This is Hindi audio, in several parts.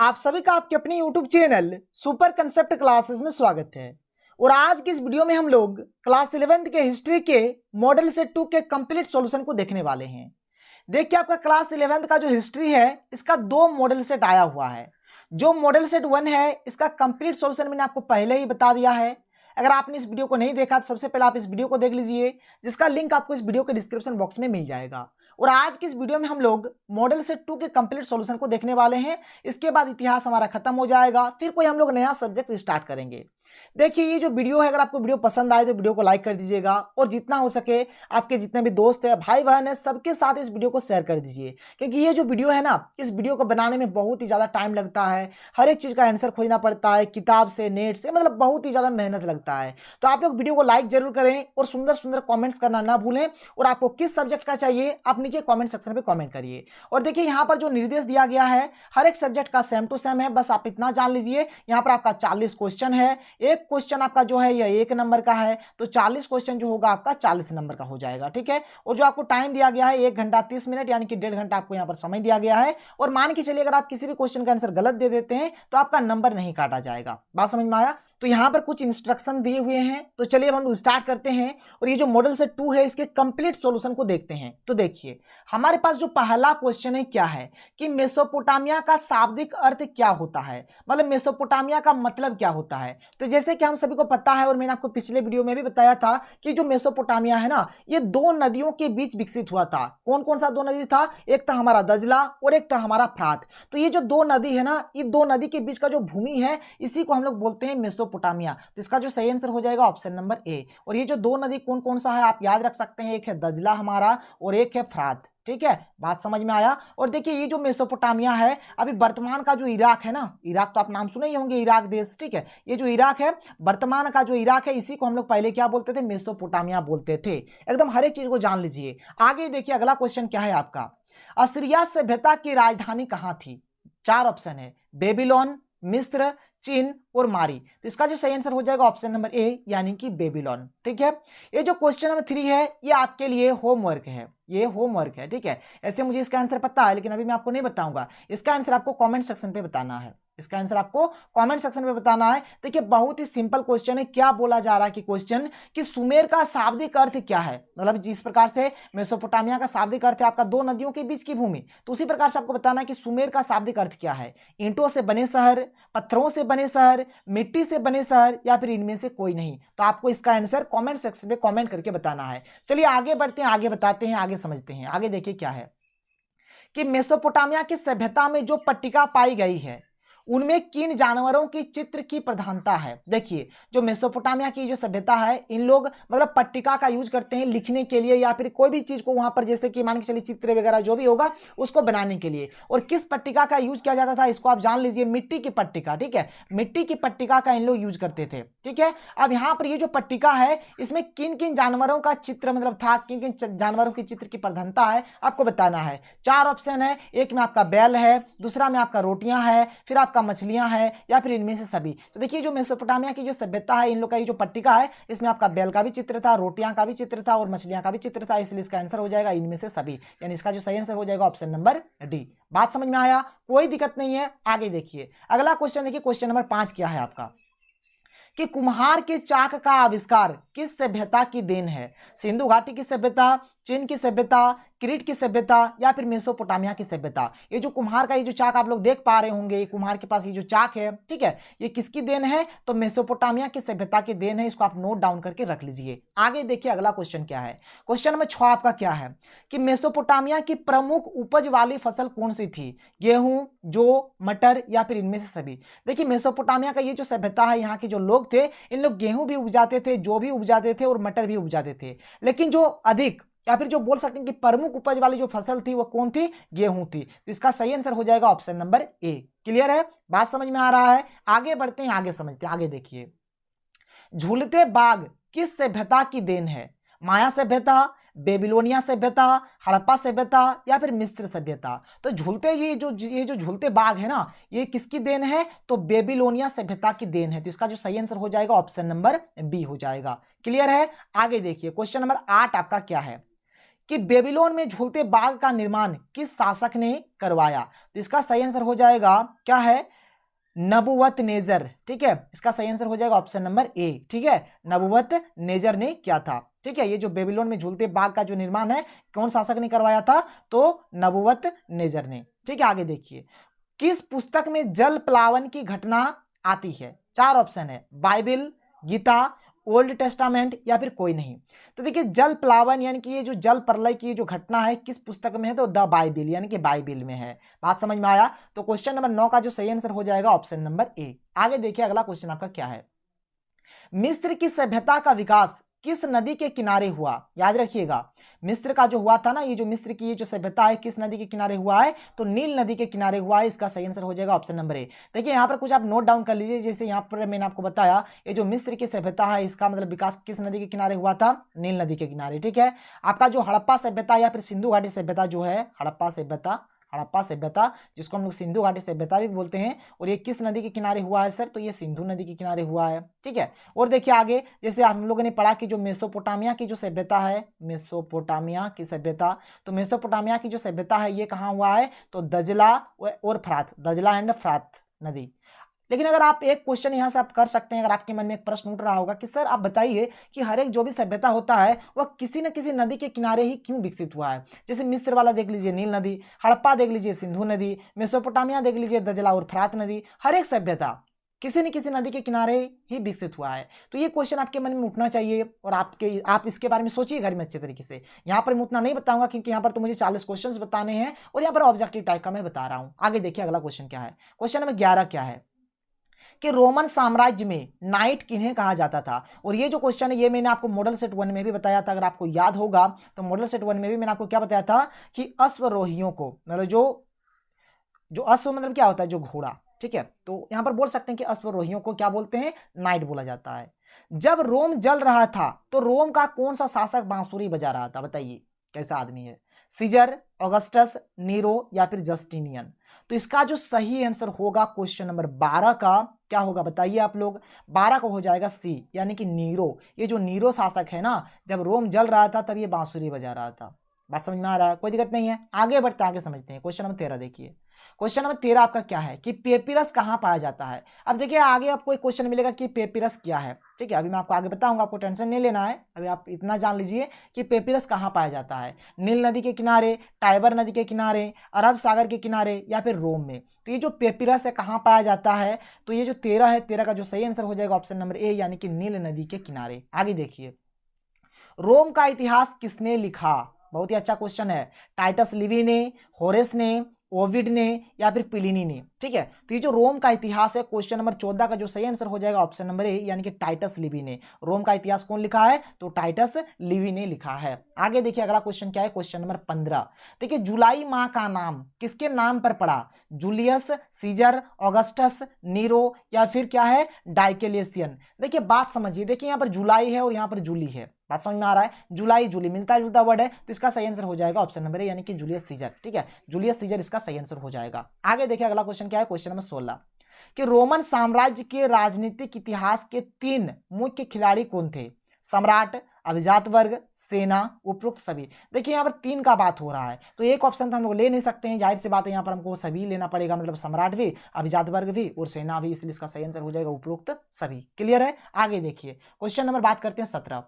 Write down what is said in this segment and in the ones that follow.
आप सभी का आपके अपने YouTube channel super concept classes में स्वागत है। और आज की इस वीडियो में हम लोग क्लास 11th के हिस्ट्री के मॉडल सेट 2 के कंप्लीट सॉल्यूशन को देखने वाले हैं। देखिए, आपका क्लास 11th का जो हिस्ट्री है इसका दो मॉडल सेट आया हुआ है। जो मॉडल सेट 1 है इसका कंप्लीट सॉल्यूशन मैंने आपको पहले ही बता दिया है। अगर आपने इस वीडियो को नहीं देखा तो सबसे पहले आप इस वीडियो को देख लीजिए, जिसका लिंक आपको इस वीडियो के डिस्क्रिप्शन बॉक्स में मिल जाएगा। और आज की इस वीडियो में हम लोग मॉडल सेट 2 के कंप्लीट सॉल्यूशन को देखने वाले हैं। इसके बाद इतिहास हमारा खत्म हो जाएगा, फिर कोई हम लोग नया सब्जेक्ट स्टार्ट करेंगे। देखिए, ये जो वीडियो है, अगर आपको वीडियो पसंद आए तो वीडियो को लाइक कर दीजिएगा और जितना हो सके आपके जितने भी दोस्त हैं, भाई बहन है, सबके साथ इस वीडियो को शेयर कर दीजिए। क्योंकि ये जो वीडियो है ना, इस वीडियो को बनाने में बहुत ही ज़्यादा टाइम लगता है। हर एक चीज़ का आंसर खोजना पड़ता है, किताब से, नेट से, मतलब बहुत ही ज़्यादा मेहनत लगता है। तो आप लोग वीडियो को लाइक जरूर करें और सुंदर सुंदर कॉमेंट्स करना ना भूलें। और आपको किस सब्जेक्ट का चाहिए आप नीचे कॉमेंट सेक्शन में कॉमेंट करिए। और देखिए, यहाँ पर जो निर्देश दिया गया है हर एक सब्जेक्ट का सेम टू सेम है। बस आप इतना जान लीजिए, यहाँ पर आपका 40 क्वेश्चन है। एक क्वेश्चन आपका जो है यह 1 नंबर का है, तो 40 क्वेश्चन जो होगा आपका 40 नंबर का हो जाएगा। ठीक है। और जो आपको टाइम दिया गया है 1 घंटा 30 मिनट, यानी कि 1.5 घंटा आपको यहाँ पर समय दिया गया है। और मान के चलिए, अगर आप किसी भी क्वेश्चन का आंसर गलत दे देते हैं तो आपका नंबर नहीं काटा जाएगा। बात समझ में आया? तो यहाँ पर कुछ इंस्ट्रक्शन दिए हुए हैं, तो चलिए अब हम स्टार्ट करते हैं। और ये जो मॉडल सेट 2 है इसके कंप्लीट सॉल्यूशन को देखते हैं। तो देखिए, हमारे पास जो पहला क्वेश्चन है क्या है कि मेसोपोटामिया का शाब्दिक अर्थ क्या होता है, मतलब मेसोपोटामिया का मतलब क्या होता है। तो जैसे कि हम सभी को पता है और मैंने आपको पिछले वीडियो में भी बताया था कि जो मेसोपोटामिया है ना, ये 2 नदियों के बीच विकसित हुआ था। कौन कौन सा 2 नदी था? एक था हमारा दजला और एक था हमारा फ्रात। तो ये जो 2 नदी है ना, ये 2 नदी के बीच का जो भूमि है इसी को हम लोग बोलते हैं मेसोपोटामिया। तो इसका जो सही आंसर हो जाएगा ऑप्शन नंबर ए। और ये जो 2 नदी कौन कौन सा है आप याद रख सकते हैं, एक है दजला हमारा और एक है फ्रात। ठीक है, बात समझ में आया? और देखिए, ये जो मेसोपोटामिया है, अभी वर्तमान का जो इराक है ना, इराक तो आप नाम सुने ही होंगे, इराक देश। ठीक है, ये जो इराक है, वर्तमान का जो इराक है, इसी को हम लोग पहले क्या बोलते थे? मेसोपोटामिया बोलते थे। एकदम हर एक चीज को जान लीजिए। आगे देखिए, अगला क्वेश्चन क्या है आपका, असीरिया सभ्यता की राजधानी कहां थी? 4 ऑप्शन है, बेबीलोन, मिस्र, चीन और मारी। तो इसका जो सही आंसर हो जाएगा ऑप्शन नंबर ए, यानी कि बेबीलोन। ठीक है। ये जो क्वेश्चन नंबर 3 है ये आपके लिए होमवर्क है, ये होमवर्क है। ठीक है, ऐसे मुझे इसका आंसर पता है लेकिन अभी मैं आपको नहीं बताऊंगा। इसका आंसर आपको कमेंट सेक्शन पे बताना है, इसका आंसर आपको कमेंट सेक्शन में बताना है। देखिए, बहुत ही सिंपल क्वेश्चन है। क्या बोला जा रहा है कि क्वेश्चन कि सुमेर का शाब्दिक अर्थ क्या है, मतलब जिस प्रकार से मेसोपोटामिया का शाब्दिक अर्थ है आपका 2 नदियों के बीच की भूमि, तो उसी प्रकार से आपको बताना है कि सुमेर का शाब्दिक अर्थ क्या है। ईंटों से बने शहर, पत्थरों से बने शहर, मिट्टी से बने शहर, या फिर इनमें से कोई नहीं। तो आपको इसका आंसर कमेंट सेक्शन में कमेंट करके बताना है। चलिए आगे बढ़ते हैं, आगे बताते हैं, आगे समझते हैं। आगे देखिए क्या है कि मेसोपोटामिया की सभ्यता में जो पट्टिका पाई गई है उनमें किन जानवरों की चित्र की प्रधानता है। देखिए, जो मेसोपोटामिया की जो सभ्यता है, इन लोग मतलब पट्टिका का यूज करते हैं लिखने के लिए, या फिर कोई भी चीज को वहां पर जैसे कि मान के चलिए चित्र वगैरह जो भी होगा उसको बनाने के लिए। और किस पट्टिका का यूज किया जाता था इसको आप जान लीजिए, मिट्टी की पट्टिका। ठीक है, मिट्टी की पट्टिका का इन लोग यूज करते थे। ठीक है, अब यहाँ पर ये जो पट्टिका है इसमें किन किन जानवरों का चित्र मतलब था, किन किन जानवरों की चित्र की प्रधानता है आपको बताना है। 4 ऑप्शन है, एक में आपका बैल है, दूसरा में आपका रोटियां है, फिर आपका मछलियां हैं, या फिर इनमें से सभी। तो देखिए, जो मेसोपोटामिया की जो सभ्यता है, इन लोग का ये जो पट्टिका है इसमें आपका बैल का भी चित्र था, रोटियां का भी चित्र था और मछलियां का भी चित्र था, इसलिए इसका आंसर हो जाएगा इनमें से सभी, यानी इसका जो सही आंसर हो जाएगा ऑप्शन नंबर डी। बात समझ में आया? कोई दिक्कत नहीं है। आगे देखिए, अगला क्वेश्चन देखिए, क्वेश्चन नंबर 5 क्या है आपका कि कुम्हार के चाक का आविष्कार किस सभ्यता की देन है? सिंधु घाटी की सभ्यता, चीन की सभ्यता, क्रीट की सभ्यता, या फिर मेसोपोटामिया की सभ्यता। ये जो कुम्हार का ये जो चाक आप लोग देख पा रहे होंगे, कुम्हार के पास ये जो चाक है, ठीक है, ये किसकी देन है? तो मेसोपोटामिया की सभ्यता की देन है। इसको आप नोट डाउन करके रख लीजिए। आगे देखिए, अगला क्वेश्चन क्या है, क्वेश्चन नंबर 6 आपका क्या है कि मेसोपोटामिया की प्रमुख उपज वाली फसल कौन सी थी? गेहूं, जौ, मटर, या फिर इनमें से सभी। देखिए, मेसोपोटामिया का ये जो सभ्यता है, यहाँ के जो लोग थे, इन लोग गेहूं भी उपजाते थे, जौ भी उपजाते थे और मटर भी उपजाते थे। लेकिन जो अधिक या फिर जो बोल सकते हैं कि प्रमुख उपज वाली जो फसल थी वो कौन थी? गेहूं थी। तो इसका सही आंसर हो जाएगा ऑप्शन नंबर ए। क्लियर है? बात समझ में आ रहा है? आगे बढ़ते हैं, आगे समझते हैं। आगे देखिए, झूलते बाग किस सभ्यता की देन है? माया सभ्यता, बेबीलोनिया सभ्यता, हड़प्पा सभ्यता, या फिर मिस्र सभ्यता। तो झूलते ये जो झूलते बाग है ना, ये किसकी देन है? तो बेबीलोनिया सभ्यता की देन है। तो इसका जो सही आंसर हो जाएगा ऑप्शन नंबर बी हो जाएगा। क्लियर है? आगे देखिए, क्वेश्चन नंबर 8 आपका क्या है कि बेबीलोन में झूलते बाघ का निर्माण किस शासक ने करवाया? तो इसका सही आंसर हो जाएगा क्या है? नबूवतनेजर। ठीक है, इसका सही आंसर हो जाएगा ऑप्शन नंबर ए। ठीक है, नबूवतनेजर ने किया था। ठीक है, ये जो बेबीलोन में झूलते बाघ का जो निर्माण है कौन शासक ने करवाया था? तो नबूवतनेजर ने। ठीक है, आगे देखिए, किस पुस्तक में जल प्लावन की घटना आती है? 4 ऑप्शन है, बाइबिल, गीता, ओल्ड टेस्टामेंट या फिर कोई नहीं। तो देखिए, जल प्लावन यानी कि ये जो जल प्रलय की जो घटना है किस पुस्तक में है? तो द बाइबिल यानी कि बाइबिल में है। बात समझ में आया? तो क्वेश्चन नंबर 9 का जो सही आंसर हो जाएगा ऑप्शन नंबर ए। आगे देखिए, अगला क्वेश्चन आपका क्या है? मिस्र की सभ्यता का विकास किस नदी के किनारे हुआ? याद रखिएगा, मिस्र का जो हुआ था ना, ये जो मिस्र की ये जो सभ्यता है किस नदी के किनारे हुआ है? तो नील नदी के किनारे हुआ है। इसका सही आंसर हो जाएगा ऑप्शन नंबर ए। देखिए, यहाँ पर कुछ आप नोट डाउन कर लीजिए। जैसे यहाँ पर मैंने आपको बताया, ये जो मिस्र की सभ्यता है इसका मतलब विकास किस नदी के किनारे हुआ था? नील नदी के किनारे। ठीक है, आपका जो हड़प्पा सभ्यता या फिर सिंधु घाटी सभ्यता जो है, हड़प्पा सभ्यता जिसको हम लोग सिंधु घाटी सभ्यता भी बोलते हैं, और ये किस नदी के किनारे हुआ है सर? तो ये सिंधु नदी के किनारे हुआ है। ठीक है, और देखिए आगे, जैसे हम लोगों ने पढ़ा कि जो मेसोपोटामिया की जो सभ्यता है, मेसोपोटामिया की सभ्यता, तो मेसोपोटामिया की जो सभ्यता है ये कहाँ हुआ है? तो दजला और फरात, दजला एंड फरात नदी। लेकिन अगर आप एक क्वेश्चन यहां से आप कर सकते हैं, अगर आपके मन में एक प्रश्न उठ रहा होगा कि सर आप बताइए कि हर एक जो भी सभ्यता होता है वह किसी न किसी नदी के किनारे ही क्यों विकसित हुआ है? जैसे मिस्र वाला देख लीजिए नील नदी, हड़प्पा देख लीजिए सिंधु नदी, मेसोपोटामिया देख लीजिए दजला और फरात नदी। हर एक सभ्यता किसी न किसी नदी के किनारे ही विकसित हुआ है। तो ये क्वेश्चन आपके मन में उठना चाहिए और आप इसके बारे में सोचिए घर में अच्छे तरीके से। यहाँ पर मैं उतना नहीं बताऊंगा क्योंकि यहाँ पर तो मुझे 40 क्वेश्चन बताने हैं और यहाँ पर ऑब्जेक्टिव टाइप का मैं बता रहा हूं। आगे देखिए, अगला क्वेश्चन क्या है? क्वेश्चन नंबर 11 क्या है कि रोमन साम्राज्य में नाइट किन्हें कहा जाता था? और ये जो क्वेश्चन है ये मैंने आपको मॉडल सेट 1 में भी बताया था। अगर आपको याद होगा तो मॉडल सेट 1 में भी मैंने आपको क्या बताया था कि अश्वरोहियों को, मतलब जो अश्व मतलब क्या होता है? जो घोड़ा। ठीक है, तो यहां पर बोल सकते हैं कि अश्वरोहियों को क्या बोलते हैं? नाइट बोला जाता है। जब रोम जल रहा था तो रोम का कौन सा शासक बांसुरी बजा रहा था? बताइए कैसा आदमी है? सीजर, ऑगस्टस, नीरो या फिर जस्टिनियन? तो इसका जो सही आंसर होगा क्वेश्चन नंबर 12 का क्या होगा बताइए आप लोग? 12 का हो जाएगा सी, यानी कि नीरो। ये जो नीरो शासक है ना, जब रोम जल रहा था तब ये बांसुरी बजा रहा था। बात समझ में आ रहा है? कोई दिक्कत नहीं है, आगे बढ़ते आगे समझते हैं। क्वेश्चन नंबर 13 देखिए। क्वेश्चन नंबर 13 आपका क्या है कि पेपिरस कहां पाया जाता है? अब देखिए आगे आपको एक क्वेश्चन मिलेगा कि पेपिरस क्या है। ठीक है, अभी मैं आपको आगे बताऊंगा, आपको टेंशन नहीं लेना है। अभी आप इतना जान लीजिए कि पेपिरस कहां पाया जाता है? नील नदी के किनारे, टाइबर नदी के किनारे, अरब सागर के किनारे या फिर रोम में? तो ये जो पेपिरस है कहां पाया जाता है? तो ये जो 13 है, 13 का जो सही आंसर हो जाएगा ऑप्शन नंबर ए, यानी कि नील नदी के किनारे। आगे देखिए, रोम का इतिहास किसने लिखा? बहुत ही अच्छा क्वेश्चन है। टाइटस लिवी ने, होरेस ने, ओविड ने या फिर प्लिनी ने? ठीक है, तो ये जो रोम का इतिहास है क्वेश्चन नंबर 14 का जो सही आंसर हो जाएगा ऑप्शन नंबर ए, यानी कि टाइटस लिवी ने। रोम का इतिहास कौन लिखा है? तो टाइटस लिवी ने लिखा है। आगे देखिए, अगला क्वेश्चन क्या है? क्वेश्चन नंबर 15 देखिए, जुलाई माह का नाम किसके नाम पर पड़ा? जूलियस सीजर, ऑगस्टस, नीरो या फिर क्या है? डाइक्लेशियन? देखिए बात समझिए, देखिए यहाँ पर जुलाई है और यहाँ पर जूली है। बात समझ में आ रहा है? जुलाई जूली मिलता जुलता वर्ड है, तो इसका सही आंसर हो जाएगा ऑप्शन नंबर ए, यानी कि जूलियस सीजर। ठीक है, जूलियस सीजर इसका सही आंसर हो जाएगा। आगे देखिए, अगला क्वेश्चन क्या है? क्वेश्चन नंबर 16 कि रोमन साम्राज्य के राजनीतिक इतिहास के 3 मुख्य खिलाड़ी कौन थे? सम्राट, अभिजात वर्ग, सेना, उपरोक्त सभी? देखिए यहाँ पर 3 का बात हो रहा है, तो एक ऑप्शन तो हम लोग ले नहीं सकते हैं, जाहिर सी बात है यहाँ पर हमको सभी लेना पड़ेगा, मतलब सम्राट भी, अभिजात वर्ग भी और सेना भी, इसलिए इसका सही आंसर हो जाएगा उपरोक्त सभी। क्लियर है? आगे देखिए, क्वेश्चन नंबर बात करते हैं 17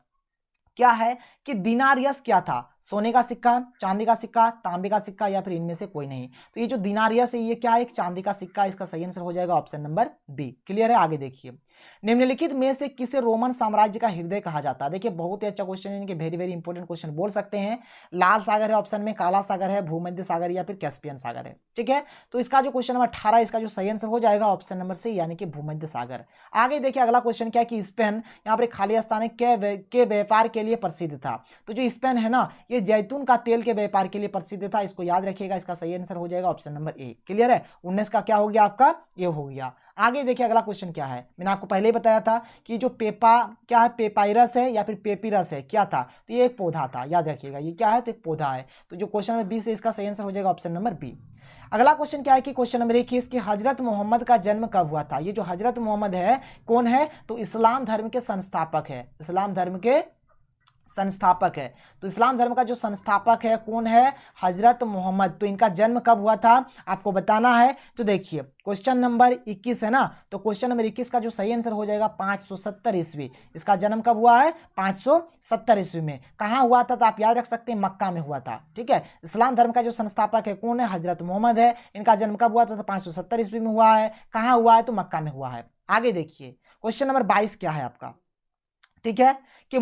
क्या है कि दिनारियस क्या था? सोने का सिक्का, चांदी का सिक्का, तांबे का सिक्का या फिर इनमें से कोई नहीं? तो ये जो दिनारियस है ये क्या है? एक चांदी का सिक्का। इसका सही आंसर हो जाएगा ऑप्शन नंबर बी। क्लियर है? आगे देखिए, निम्नलिखित में से किसे रोमन साम्राज्य का हृदय कहा जाता है? देखिए बहुत ही अच्छा क्वेश्चन है, वेरी वेरी इंपॉर्टेंट क्वेश्चन बोल सकते हैं। लाल सागर है ऑप्शन में, काला सागर है, भूमध्य सागर या फिर कैस्पियन सागर है। ठीक है, तो इसका जो क्वेश्चन नंबर 18 इसका जो सही आंसर हो जाएगा ऑप्शन नंबर सी, यानी कि भूमध्य सागर। आगे देखिए, अगला क्वेश्चन क्या है कि स्पेन, यहाँ पर एक खाली स्थान है, के व्यापार के लिए प्रसिद्ध था? तो जो स्पेन है ना, ये जैतून का तेल के व्यापार के लिए प्रसिद्ध था। इसको याद रखिएगा, इसका सही आंसर हो जाएगा ऑप्शन नंबर ए। क्लियर है? 19 का क्या हो गया आपका? ये हो गया। आगे देखिए, अगला क्वेश्चन क्या है? मैंने आपको पहले ही बताया था कि जो क्या है, पेपाइरस है या फिर पेपिरस है, क्या था? तो ये एक पौधा था, याद रखिएगा। ये क्या है? तो एक पौधा है। तो जो क्वेश्चन नंबर 20 है इसका सही आंसर हो जाएगा ऑप्शन नंबर बी। अगला क्वेश्चन क्या है कि क्वेश्चन नंबर 21 कि हजरत मोहम्मद का जन्म कब हुआ था? ये जो हजरत मोहम्मद है कौन है? तो इस्लाम धर्म के संस्थापक है। इस्लाम धर्म के संस्थापक है। तो इस्लाम धर्म का जो संस्थापक है कौन है? हजरत मोहम्मद। तो इनका जन्म कब हुआ था आपको बताना है। तो देखिए क्वेश्चन नंबर 21 है ना, तो क्वेश्चन नंबर 21 का जो सही आंसर हो जाएगा 570 ईस्वी। इसका जन्म कब हुआ है? 570 ईस्वी में। कहाँ हुआ था? तो आप याद रख सकते हैं मक्का में हुआ था। ठीक है, इस्लाम धर्म का जो संस्थापक है कौन है? हजरत मोहम्मद है। इनका जन्म कब हुआ था? तो 570 ईस्वी में हुआ है। कहाँ हुआ है? तो मक्का में हुआ है। आगे देखिए क्वेश्चन नंबर 22 क्या है आपका। ठीक है, कि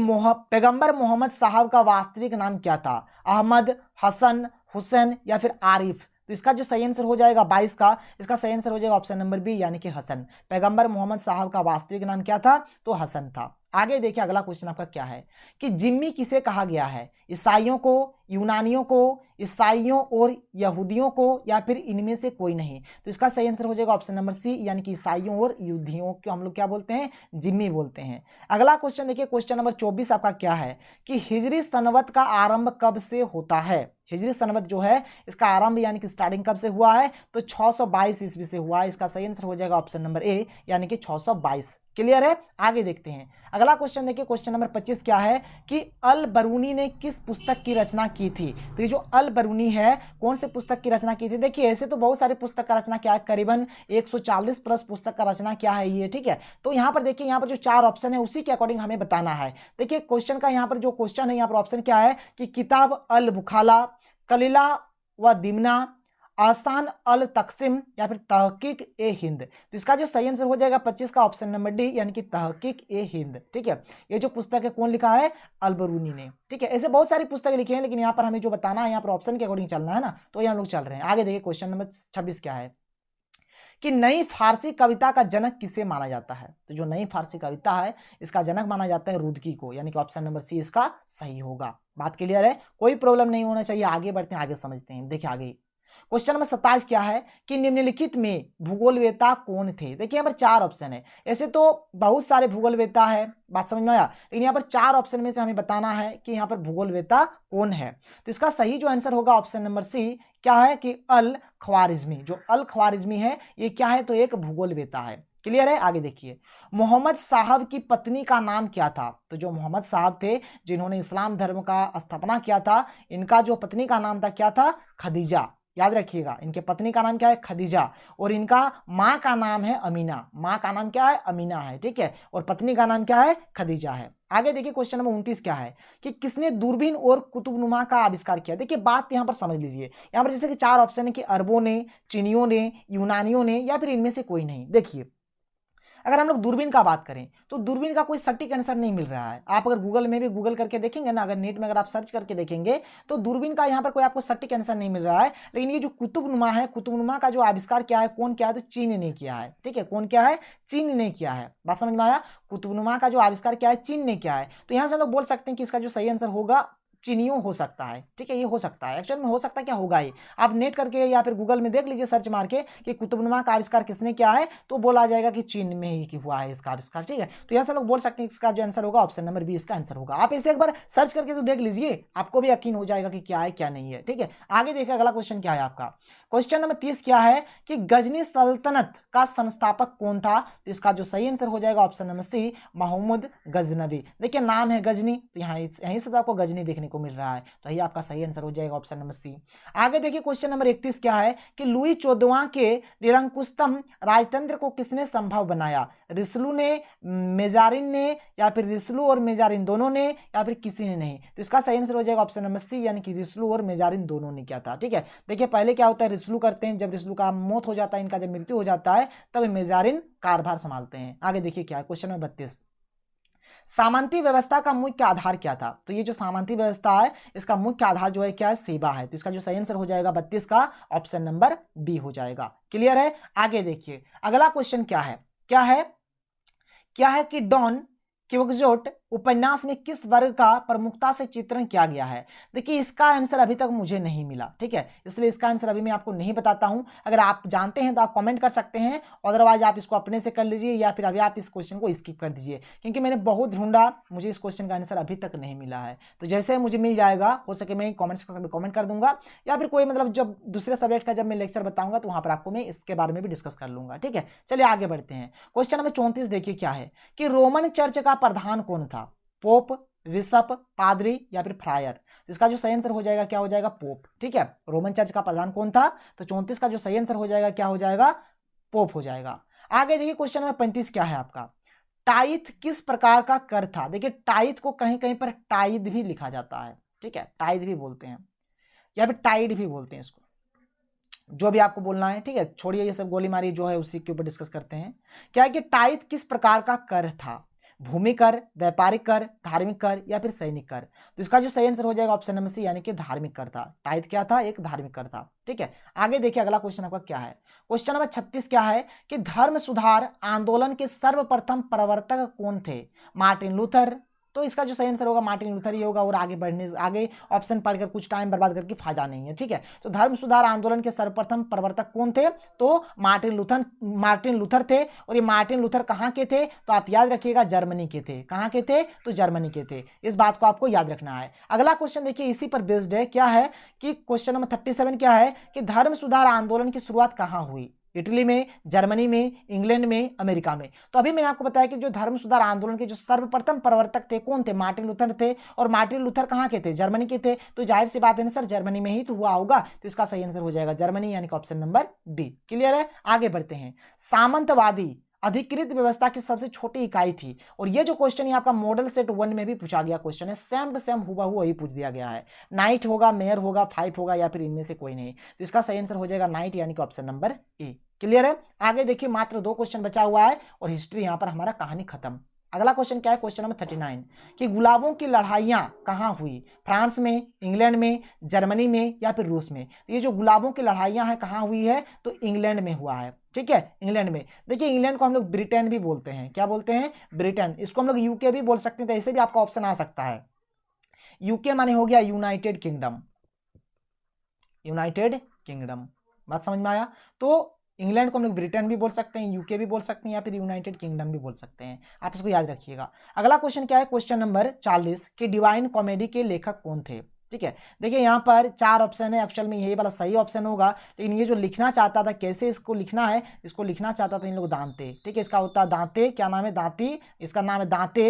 पैगंबर मोहम्मद साहब का वास्तविक नाम क्या था? अहमद, हसन, हुसैन या फिर आरिफ? तो इसका जो सही आंसर हो जाएगा 22 का, इसका सही आंसर हो जाएगा ऑप्शन नंबर बी यानी कि हसन। पैगंबर मोहम्मद साहब का वास्तविक नाम क्या था? तो हसन था। आगे देखिए अगला क्वेश्चन आपका क्या है कि जिम्मी किसे कहा गया है? ईसाइयों को, यूनानियों को, ईसाइयों और यहूदियों को या फिर इनमें से कोई नहीं? तो इसका सही आंसर हो जाएगा ऑप्शन नंबर सी यानी कि ईसाइयों और यहूदियों को हम लोग क्या बोलते हैं? जिम्मी बोलते हैं। अगला क्वेश्चन देखिए क्वेश्चन नंबर 24 आपका क्या है कि हिजरी सनवत का आरंभ कब से होता है? हिजरी सनवत जो है इसका आरंभ यानी कि स्टार्टिंग कब से हुआ है? तो 622 ईस्वी से हुआ है। इसका सही आंसर हो जाएगा ऑप्शन नंबर ए यानी कि 622। क्लियर है? आगे देखते हैं अगला क्वेश्चन। देखिए क्वेश्चन नंबर 25 क्या है कि अल बरूनी ने किस पुस्तक की रचना की थी? तो ये जो अल बरूनी है कौन से पुस्तक की रचना की थी? देखिए ऐसे तो बहुत सारे पुस्तक का रचना किया है, करीबन 140 प्लस पुस्तक का रचना किया है ये। ठीक है, तो यहाँ पर देखिए यहाँ पर जो 4 ऑप्शन है उसी के अकॉर्डिंग हमें बताना है। देखिए क्वेश्चन का यहाँ पर जो क्वेश्चन है यहाँ पर ऑप्शन क्या है कि किताब अल बुखाला, कलीला व दिमना, आसान अल तकसीम या फिर तहकीक ए हिंद? तो इसका जो सही आंसर हो जाएगा 25 का ऑप्शन नंबर डी यानी कि तहकीक ए हिंद। ठीक है, ये जो पुस्तक है कौन लिखा है? अल बरूनी ने। ठीक है, ऐसे बहुत सारी पुस्तकें लिखी हैं लेकिन यहाँ पर हमें जो बताना है यहाँ पर ऑप्शन के अकॉर्डिंग चलना है ना, तो ये हम लोग चल रहे हैं। आगे देखिए क्वेश्चन नंबर 26 क्या है कि नई फारसी कविता का जनक किसे माना जाता है? तो जो नई फारसी कविता है इसका जनक माना जाता है रुदकी को, यानी कि ऑप्शन नंबर सी इसका सही होगा। बात क्लियर है? कोई प्रॉब्लम नहीं होना चाहिए। आगे बढ़ते हैं, आगे समझते हैं। देखिए आगे क्वेश्चन नंबर 27 क्या है कि निम्नलिखित में भूगोलवेता कौन थे? देखिए यहाँ पर 4 ऑप्शन है। ऐसे तो बहुत सारे भूगोलवेता है, बात समझ में आया, लेकिन यहाँ पर 4 ऑप्शन में से हमें बताना है कि यहाँ पर भूगोलवेता कौन है। तो इसका सही जो आंसर होगा ऑप्शन नंबर सी क्या है कि अल ख्वारिज्मी। जो अल ख्वारिज्मी है ये क्या है? तो एक भूगोलवेता है। क्लियर है? आगे देखिए मोहम्मद साहब की पत्नी का नाम क्या था? तो जो मोहम्मद साहब थे जिन्होंने इस्लाम धर्म का स्थापना किया था, इनका जो पत्नी का नाम था क्या था? खदीजा। याद रखिएगा इनके पत्नी का नाम क्या है? खदीजा। और इनका माँ का नाम है अमीना। माँ का नाम क्या है? अमीना है। ठीक है, और पत्नी का नाम क्या है? खदीजा है। आगे देखिए क्वेश्चन नंबर 29 क्या है कि किसने दूरबीन और कुतुबनुमा का आविष्कार किया? देखिए बात यहाँ पर समझ लीजिए, यहाँ पर जैसे कि 4 ऑप्शन है कि अरबों ने, चीनियों ने, यूनानियों ने या फिर इनमें से कोई नहीं। देखिए अगर हम लोग दूरबीन का बात करें तो दूरबीन का कोई सटीक आंसर नहीं मिल रहा है। आप अगर गूगल में भी गूगल करके देखेंगे ना, अगर नेट में अगर आप सर्च करके देखेंगे तो दूरबीन का यहाँ पर कोई आपको सटीक आंसर नहीं मिल रहा है। लेकिन ये जो कुतुबनुमा है, कुतुबनुमा का जो आविष्कार किया है कौन किया है? तो चीन ने किया है। ठीक है, कौन किया है? चीन ने किया है। बात समझ में आया? कुतुबनुमा का जो आविष्कार किया है चीन ने किया है। तो यहाँ से हम लोग बोल सकते हैं कि इसका जो सही आंसर होगा चीनियों हो सकता है। ठीक है, ये हो सकता है, एक्चुअल में हो सकता है क्या होगा ये आप नेट करके या फिर गूगल में देख लीजिए सर्च मार के कि कुतुबनुमा का आविष्कार किसने किया है, तो बोला जाएगा कि चीन में ही हुआ है इसका आविष्कार। ठीक है, तो यहाँ से लोग बोल सकते हैं इसका जो आंसर होगा ऑप्शन नंबर बी इसका आंसर होगा। आप इसे एक बार सर्च करके तो देख लीजिए, आपको भी यकीन हो जाएगा कि क्या है क्या नहीं है। ठीक है, आगे देखिए अगला क्वेश्चन क्या है आपका। क्वेश्चन नंबर 30 क्या है कि गजनी सल्तनत का संस्थापक कौन था? तो इसका जो सही आंसर हो जाएगा option number C Mahmud Ghaznavi. देखिए नाम है गजनी, तो यहाँ यहीं से तो आपको गजनी देखने को मिल रहा है, तो यही आपका सही आंसर हो जाएगा ऑप्शन नंबर सी। आगे देखिए क्वेश्चन नंबर 31 क्या है कि लुई 14वां के निरंकुशतम राजतंत्र को किसने संभव बनाया? रिसलू ने, मेजारिन ने या फिर रिसलू और मेजारिन दोनों ने या फिर किसी ने नहीं? तो इसका सही आंसर हो जाएगा ऑप्शन नंबर सी यानी कि रिसलू और मेजारिन दोनों ने किया था। ठीक है, देखिए पहले क्या होता है, रिसलू करते हैं, जब रिसलू का मौत हो जाता है, इनका जब मृत्यु हो जाता है तब मेजारिन कारभार संभालते हैं। आगे देखिए क्या है क्वेश्चन नंबर 32, सामंती व्यवस्था का मुख्य आधार क्या था? तो ये जो सामंती व्यवस्था है इसका मुख्य आधार जो है क्या है? सेवा है। तो इसका जो सही आंसर हो जाएगा 32 का ऑप्शन नंबर बी हो जाएगा। क्लियर है? आगे देखिए अगला क्वेश्चन क्या है, क्या है कि डॉन क्विक्सोट उपन्यास में किस वर्ग का प्रमुखता से चित्रण किया गया है? देखिए इसका आंसर अभी तक मुझे नहीं मिला। ठीक है, इसलिए इसका आंसर अभी मैं आपको नहीं बताता हूं। अगर आप जानते हैं तो आप कमेंट कर सकते हैं, अदरवाइज आप इसको अपने से कर लीजिए या फिर अभी आप इस क्वेश्चन को स्किप कर दीजिए, क्योंकि मैंने बहुत ढूंढा, मुझे इस क्वेश्चन का आंसर अभी तक नहीं मिला है। तो जैसे मुझे मिल जाएगा, हो सके मैं कमेंट कर दूंगा या फिर कोई मतलब जब दूसरे सब्जेक्ट का जब मैं लेक्चर बताऊंगा तो वहां पर आपको मैं इसके बारे में भी डिस्कस कर लूंगा। ठीक है, चलिए आगे बढ़ते हैं। क्वेश्चन नंबर 34 देखिए क्या है कि रोमन चर्च का प्रधान कौन था? पोप, बिशप, पादरी या फिर फ्रायर। तो इसका जो सही आंसर हो जाएगा क्या हो जाएगा, पोप। ठीक है, रोमन चर्च का प्रधान कौन था, तो 34 का जो सही आंसर हो जाएगा क्या हो जाएगा, पोप हो जाएगा। आगे देखिए क्वेश्चन नंबर 35 क्या है आपका, टाइथ किस प्रकार का कर था। देखिए टाइथ को कहीं कहीं पर टाइद भी लिखा जाता है, ठीक है, टाइद भी बोलते हैं या फिर टाइड भी बोलते हैं इसको, जो भी आपको बोलना है। ठीक है, छोड़िए ये सब गोली मारी जो है उसी के ऊपर डिस्कस करते हैं। क्या है कि टाइथ किस प्रकार का कर था, भूमि कर, व्यापारिक कर, धार्मिक कर या फिर सैनिक कर। तो इसका जो सही आंसर हो जाएगा ऑप्शन नंबर सी यानी कि धार्मिक कर था। टाइथ क्या था, एक धार्मिक कर था। ठीक है, आगे देखिए अगला क्वेश्चन आपका क्या है, क्वेश्चन नंबर 36 क्या है कि धर्म सुधार आंदोलन के सर्वप्रथम प्रवर्तक कौन थे, मार्टिन लूथर। तो इसका जो सही आंसर होगा मार्टिन लूथर ही होगा, और आगे ऑप्शन पढ़कर कुछ टाइम बर्बाद करके फायदा नहीं है। ठीक है, तो धर्म सुधार आंदोलन के सर्वप्रथम प्रवर्तक कौन थे, तो मार्टिन लूथर थे। और ये मार्टिन लूथर कहाँ के थे, तो आप याद रखिएगा जर्मनी के थे। कहाँ के थे, तो जर्मनी के थे, इस बात को आपको याद रखना है। अगला क्वेश्चन देखिए इसी पर बेस्ड है, क्या है कि क्वेश्चन नंबर 37 क्या है कि धर्म सुधार आंदोलन की शुरुआत कहाँ हुई, इटली में, जर्मनी में, इंग्लैंड में, अमेरिका में। तो अभी मैंने आपको बताया कि जो धर्म सुधार आंदोलन के जो सर्वप्रथम प्रवर्तक थे कौन थे, मार्टिन लूथर थे। और मार्टिन लूथर कहाँ के थे, जर्मनी के थे। तो जाहिर सी बात है सर जर्मनी में ही तो हुआ होगा, तो इसका सही आंसर हो जाएगा जर्मनी यानी कि ऑप्शन नंबर डी। क्लियर है, आगे बढ़ते हैं। सामंतवादी अधिकृत व्यवस्था की सबसे छोटी इकाई थी। और ये जो क्वेश्चन है आपका मॉडल सेट 1 में भी पूछा गया क्वेश्चन है, सेम टू सेम हुबहू वही पूछ दिया गया है। नाइट होगा, मेयर होगा, फाइव होगा या फिर इनमें से कोई नहीं। तो इसका सही आंसर हो जाएगा नाइट यानी कि ऑप्शन नंबर ए। क्लियर है, आगे देखिए मात्र 2 क्वेश्चन बचा हुआ है और हिस्ट्री यहां पर हमारा कहानी खत्म। अगला क्वेश्चन क्या है, क्वेश्चन नंबर 39 कि गुलाबों की लड़ाइयां कहां हुई, फ्रांस में, इंग्लैंड में, जर्मनी में या फिर रूस में। तो ये जो गुलाबों की लड़ाइयां हैं कहां हुई है, तो इंग्लैंड में हुआ है। ठीक है, इंग्लैंड में। देखिए इंग्लैंड को हम लोग ब्रिटेन भी बोलते हैं, क्या बोलते हैं, ब्रिटेन। इसको हम लोग यूके भी बोल सकते हैं, तो ऐसे भी आपका ऑप्शन आ सकता है। यूके माने हो गया यूनाइटेड किंगडम, यूनाइटेड किंगडम, बात समझ में आया। तो इंग्लैंड को हम लोग ब्रिटेन भी बोल सकते हैं, यूके भी बोल सकते हैं या फिर यूनाइटेड किंगडम भी बोल सकते हैं, आप इसको याद रखिएगा। अगला क्वेश्चन क्या है, क्वेश्चन नंबर 40 कि डिवाइन कॉमेडी के लेखक कौन थे। ठीक है, देखिए यहाँ पर 4 ऑप्शन है, एक्चुअल में यही वाला सही ऑप्शन होगा, लेकिन ये जो लिखना चाहता था, कैसे इसको लिखना है, इसको लिखना चाहता था इन लोग दांते। ठीक है, इसका होता है दांते, क्या नाम है, दांती, इसका नाम है दांते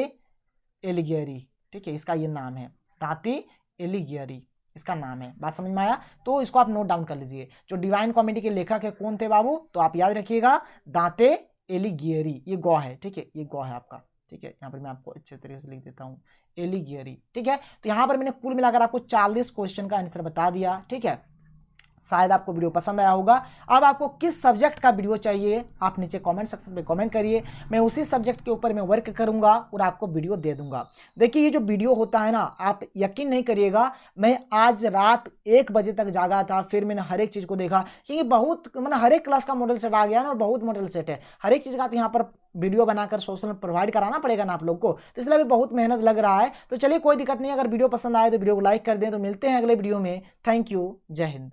एलिगियरी। ठीक है, इसका ये नाम है दांती एलिगियरी, इसका नाम है, बात समझ में आया। तो इसको आप नोट डाउन कर लीजिए, जो डिवाइन कॉमेडी के लेखक है कौन थे बाबू, तो आप याद रखिएगा दांते एलिगियरी, ये गौ है। ठीक है, ये गौ है आपका। ठीक है, यहाँ पर मैं आपको अच्छे तरीके से लिख देता हूँ, एलिगियरी। ठीक है, तो यहाँ पर मैंने कुल मिलाकर आपको 40 क्वेश्चन का आंसर बता दिया। ठीक है, शायद आपको वीडियो पसंद आया होगा। अब आपको किस सब्जेक्ट का वीडियो चाहिए आप नीचे कमेंट सेक्शन में कमेंट करिए, मैं उसी सब्जेक्ट के ऊपर मैं वर्क करूंगा और आपको वीडियो दे दूंगा। देखिए ये जो वीडियो होता है ना, आप यकीन नहीं करिएगा, मैं आज रात 1 बजे तक जागा था, फिर मैंने हर एक चीज़ को देखा, क्योंकि बहुत मतलब हर एक क्लास का मॉडल सेट आ गया ना, और बहुत मॉडल सेट है हर एक चीज़ का, तो यहाँ पर वीडियो बनाकर सोशल में प्रोवाइड कराना पड़ेगा ना आप लोग को, तो इसलिए अभी बहुत मेहनत लग रहा है। तो चलिए कोई दिक्कत नहीं, अगर वीडियो पसंद आए तो वीडियो को लाइक कर दें। तो मिलते हैं अगले वीडियो में, थैंक यू, जय हिंद।